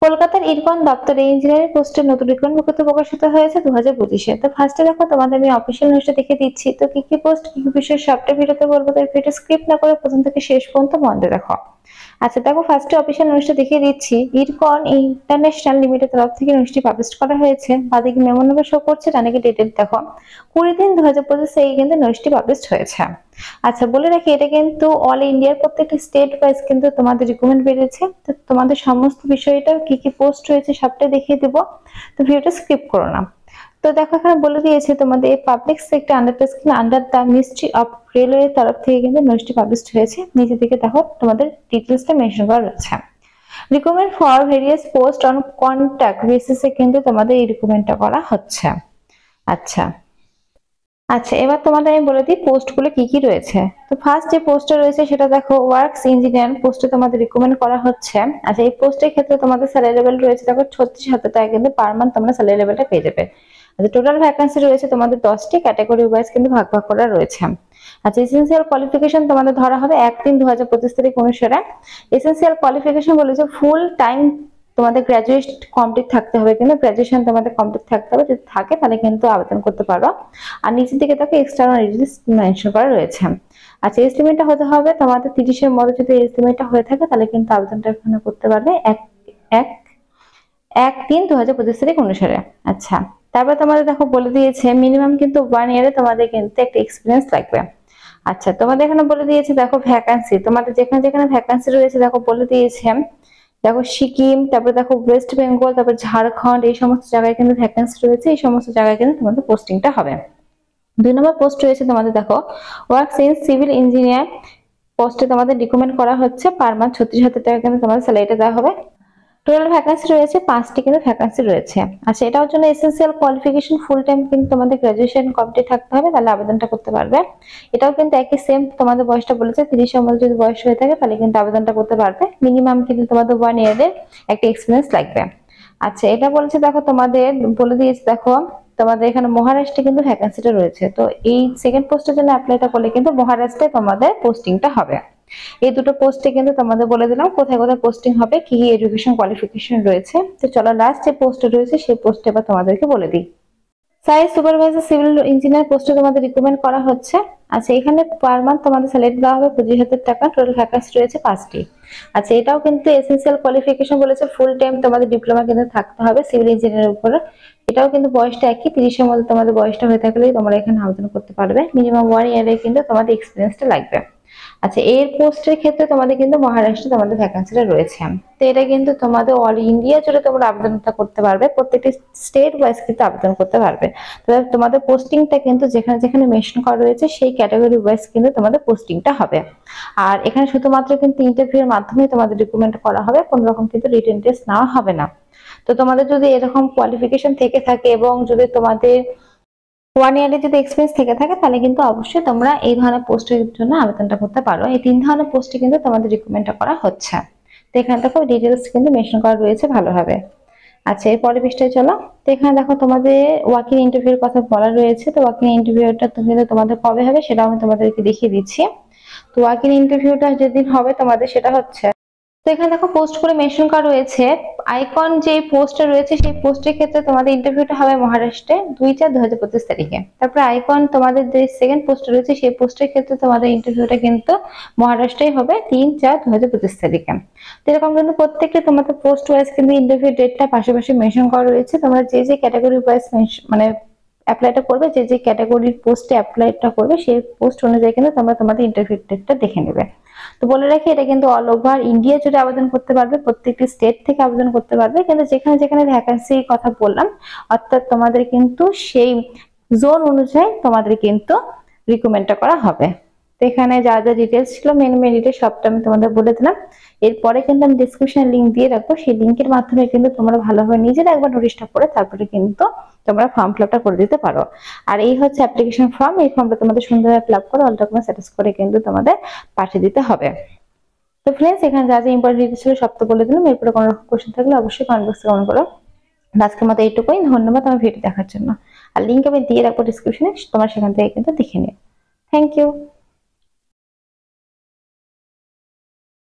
কলকাতার ইরকন দপ্তরে ইঞ্জিনিয়ারিং পোস্টের নতুন রিক্রুটমেন্ট বিজ্ঞপ্তি প্রকাশিত হয়েছে 2025-এ। তো ফার্স্টে দেখো তোমাদের আমি অফিসিয়াল নিউজটা দেখে দিচ্ছি। তো কি কি পোস্ট, কি কি বিষয় সবটা ভিডিওতে বলবো, তাই ভিডিও স্ক্রিপ্ট না করে প্রথম থেকে শেষ পর্যন্ত মন দিয়ে দেখো। আচ্ছা দেখো, ফার্স্টে অফিসিয়াল নিউজটা দেখিয়ে দিচ্ছি। ইরকন ইন্টারন্যাশনাল লিমিটেড তরফ থেকে নিউজটি পাবলিশ করা হয়েছে। বাদিকে মেমো নাম্বার শো করছে, ডানদিকে ডেটেড দেখো 20/3/2025 থেকে কিন্তু নিউজটি পাবলিশ হয়েছে। আচ্ছা বলে রাখি, এটা কিন্তু অল ইন্ডিয়ার প্রত্যেকটা স্টেট ওয়াইজ কিন্তু তোমাদের রিকমেন্ড বেরিয়েছে। তো তোমাদের সমস্ত বিষয়টা কি কি পোস্ট রয়েছে সবটাই দেখিয়ে দেবো, তো ভিডিওটা স্কিপ করো না। তো দেখো এখানে বলে দিয়েছে তোমাদের public sector under the ministry of railway তরফ থেকে কিন্তু নিউজটি পাবলিশ হয়েছে। নিচে দিকে দেখো তোমাদের ডিটেলসটা মেনশন করা রয়েছে। Recommend for various post on contact বেসিসে কিন্তু তোমাদের এই রিকমেন্ডটা করা হচ্ছে। আচ্ছা আচ্ছা এবার তোমাদের আমি বলে দিই পোস্টগুলো কি কি রয়েছে। তো ফার্স্ট যে পোস্টটা রয়েছে সেটা দেখো ওয়ার্কস ইঞ্জিনিয়ার পোস্টে তোমাদের রিকমেন্ড করা হচ্ছে। আচ্ছা এই পোস্টের ক্ষেত্রে তোমাদের স্যালারি লেভেল রয়েছে দেখো 36,000 টাকা কিন্তু পার মান্থ তোমরা স্যালারি লেভেলটা পেয়ে যাবে। আচ্ছা টোটাল ভ্যাকেন্সি রয়েছে তোমাদের 10টি, ক্যাটাগরি ওয়াইজ কিন্তু ভাগ ভাগ করা রয়েছে। আচ্ছা এসেনশিয়াল কোয়ালিফিকেশন তোমাদের ধরা হবে 1/3/2025 তারিখ অনুসারে। এসেনশিয়াল কোয়ালিফিকেশন বলেছে ফুল টাইম তোমাদের গ্রাজুয়েট কমপ্লিট থাকতে হবে, কিন্তু গ্রাজুয়েশন তোমাদের কমপ্লিট থাকতে হবে, যদি থাকে তাহলে কিন্তু আবেদন করতে পারো। আর নিচের দিকে দেখো এক্সটার্নাল রিলিজ মেনশন করা রয়েছে। আচ্ছা এজ লিমিটটা হতে হবে তোমাদের 30-এর মধ্যে, যদি এজ লিমিটটা হয়ে থাকে তাহলে কিন্তু আবেদনটা এখানে করতে পারবে 1/3/2025 তারিখ অনুসারে। আচ্ছা তারপর তোমাদের দেখো বলে দিয়েছে মিনিমাম কিন্তু 1 ইয়ারে তোমাদের কিন্তু একটা এক্সপিরিয়েন্স লাগবে। আচ্ছা তোমাদের এখানে বলে দিয়েছে দেখো ভ্যাকান্সি তোমাদের যেখানে যেখানে ভ্যাকান্সি রয়েছে দেখো বলে দিয়েছে। দেখো সিকিম, তারপরে দেখো ওয়েস্ট বেঙ্গল, তারপর ঝাড়খণ্ড, এই সমস্ত জায়গায় কিন্তু ভ্যাকেন্সি রয়েছে। এই সমস্ত জায়গায় কিন্তু তোমাদের পোস্টিংটা হবে। 2 নম্বর পোস্ট রয়েছে তোমাদের দেখো ওয়ার্কস ইন সিভিল ইঞ্জিনিয়ার পোস্টে তোমাদের রিকমেন্ড করা হচ্ছে পার মান্থ 36,000 টাকা কিন্তু তোমাদের স্যালারিটা দেওয়া হবে। টোটাল ভ্যাকেন্সি রয়েছে 5টি কিন্তু ভ্যাকেন্সি রয়েছে। আচ্ছা এটার জন্য এসেনশিয়াল কোয়ালিফিকেশন ফুল টাইম কিন্তু তোমাদের গ্রাজুয়েশন কমপ্লিট থাকতে হবে, তাহলে আবেদনটা করতে পারবে। এটাও কিন্তু একই সেম তোমাদের বয়সটা বলেছে 30-এর মধ্যে যদি বয়স হয়ে থাকে তাহলে কিন্তু আবেদনটা করতে পারবে। মিনিমাম কিন্তু তোমাদের 1 ইয়ারের একটা এক্সপিরিয়েন্স লাগবে। আচ্ছা এটা বলছে দেখো তোমাদের বলে দিয়েছে দেখো তোমাদের এখানে মহারাষ্ট্রে কিন্তু ভ্যাকেন্সিটা রয়েছে। তো এই সেকেন্ড পোস্টের জন্য অ্যাপ্লাইটা করলে কিন্তু মহারাষ্ট্রে তোমাদের পোস্টিংটা হবে। এই দুটো পোস্টে কিন্তু তোমাদের বলে দিলাম কোথায় কোথায় পোস্টিং হবে, কি কি এডুকেশন কোয়ালিফিকেশন রয়েছে। তো চলো লাস্ট যে পোস্টে রয়েছে সেই পোস্টে এবার তোমাদেরকে বলে দিই। সাইট সুপারভাইজার সিভিল ইঞ্জিনিয়ার পোস্টে তোমাদের রিকমেন্ড করা হচ্ছে। আচ্ছা এখানে পার মান্থ তোমাদের স্যালারি দেওয়া হবে 25,000 টাকা। টোটাল ভ্যাকেন্সি রয়েছে 5টি। আচ্ছা এটাও কিন্তু এসেনশিয়াল কোয়ালিফিকেশন বলেছে ফুল টাইম তোমাদের ডিপ্লোমা কিন্তু থাকতে হবে সিভিল ইঞ্জিনিয়ারের উপরে। এটাও কিন্তু বয়সটা একই 30-এর মধ্যে তোমাদের বয়সটা হয়ে থাকলেই তোমরা এখানে আবেদন করতে পারবে। মিনিমাম 1 ইয়ারে কিন্তু তোমাদের এক্সপিরিয়েন্সটা লাগবে। আচ্ছা এর পোস্টের ক্ষেত্রে তোমাদের কিন্তু মহারাষ্ট্রে তোমাদের ভ্যাকেন্সিটা রয়েছে। তো এটা কিন্তু তোমাদের অল ইন্ডিয়া জুড়ে তোমরা আবেদনটা করতে পারবে, প্রত্যেকটি স্টেট ওয়াইজ কিন্তু আবেদন করতে পারবে। তবে তোমাদের পোস্টিংটা কিন্তু যেখানে যেখানে মেনশন করা রয়েছে সেই ক্যাটাগরি ওয়াইজ কিন্তু তোমাদের পোস্টিংটা হবে। আর এখানে শুধুমাত্র কিন্তু ইন্টারভিউর মাধ্যমে তোমাদের রিক্রুটমেন্ট করা হবে, কোনো রকম কিন্তু রিটেন টেস্ট নেওয়া হবে না। তো তোমাদের যদি এরকম কোয়ালিফিকেশন থেকে থাকে এবং যদি তোমাদের 1 ইয়ারে যদি এক্সপিরিয়েন্স থেকে থাকে তাহলে কিন্তু অবশ্যই তোমরা এই ধরনের পোস্টের জন্য আবেদনটা করতে পারো। এই 3 ধরনের পোস্টে কিন্তু তোমাদের রিক্রুটমেন্টটা করা হচ্ছে। তো এখানে দেখো ডিটেলস কিন্তু মেনশন করা রয়েছে ভালোভাবে। আচ্ছা এর পরের পৃষ্ঠায় চলো। তো এখানে দেখো তোমাদের ওয়াকিং ইন্টারভিউর কথা বলা রয়েছে। তো ওয়াকিং ইন্টারভিউটা কিন্তু তোমাদের কবে হবে সেটা আমি তোমাদেরকে দেখিয়ে দিচ্ছি। তো ওয়াকিং ইন্টারভিউটা যেদিন হবে তোমাদের সেটা হচ্ছে, তো এখানে দেখো পোস্ট করে মেনশন করা রয়েছে আইকন যে পোস্টটা রয়েছে সেই পোস্টের ক্ষেত্রে তোমাদের ইন্টারভিউটা হবে মহারাষ্ট্রে 2/4/2025 তারিখে। তারপরে আইকন তোমাদের যে সেকেন্ড পোস্ট রয়েছে সেই পোস্টের ক্ষেত্রে তোমাদের ইন্টারভিউটা কিন্তু মহারাষ্ট্রেই হবে 3/4/2025 তারিখে। তো এরকম কিন্তু প্রত্যেকটা তোমাদের পোস্ট ওয়াইজ কিন্তু ইন্টারভিউ ডেটটা পাশাপাশি মেনশন করা রয়েছে। তোমরা যে যে ক্যাটাগরি ওয়াইজ মানে অ্যাপ্লাইটা করবে, যে যে ক্যাটাগরির পোস্টে অ্যাপ্লাইটা করবে সেই পোস্ট অনুযায়ী কিন্তু তোমরা তোমাদের ইন্টারভিউ ডেটটা দেখে নেবে। তো বলে রাখি এটা কিন্তু অল ওভার ইন্ডিয়া জুড়ে আবেদন করতে পারবে, প্রত্যেকটি স্টেট থেকে আবেদন করতে পারবে, কিন্তু যেখানে যেখানে ভ্যাকেন্সির কথা বললাম অর্থাৎ তোমাদের কিন্তু সেই জোন অনুযায়ী তোমাদের কিন্তু রিক্রুটমেন্টটা করা হবে। তো এখানে যা যা ডিটেলস ছিল মেন ডিটেলস সবটা আমি তোমাদের বলে দিলাম। এরপরে কিন্তু আমি ডিসক্রিপশনে লিংক দিয়ে রাখবো, সেই লিংকের মাধ্যমে কিন্তু তোমরা ভালোভাবে নিজেরা একবার নোটিশটা পড়ে তারপরে কিন্তু তোমরা ফর্ম ফিলআপটা করে দিতে পারো। আর এই হচ্ছে অ্যাপ্লিকেশন ফর্ম, এই ফর্মটা তোমাদের সুন্দরভাবে ফিল আপ করে অল ডকুমেন্ট স্যাটিস করে কিন্তু তোমাদের পাঠিয়ে দিতে হবে। তো ফ্রেন্ডস এখানে যা যা ইম্পর্টেন্ট ডিটেলস ছিল সব তো বলে দিলাম। এরপরে কোনো রকম কোশ্চেন থাকলে অবশ্যই কমেন্ট বক্সে কমেন্ট করো। আজকের মতো এইটুকুই, ধন্যবাদ আমার ভিডিও দেখার জন্য। আর লিংক আমি দিয়ে রাখবো ডিসক্রিপশনে, তোমার সেখান থেকে কিন্তু দেখে নিও। Thank you.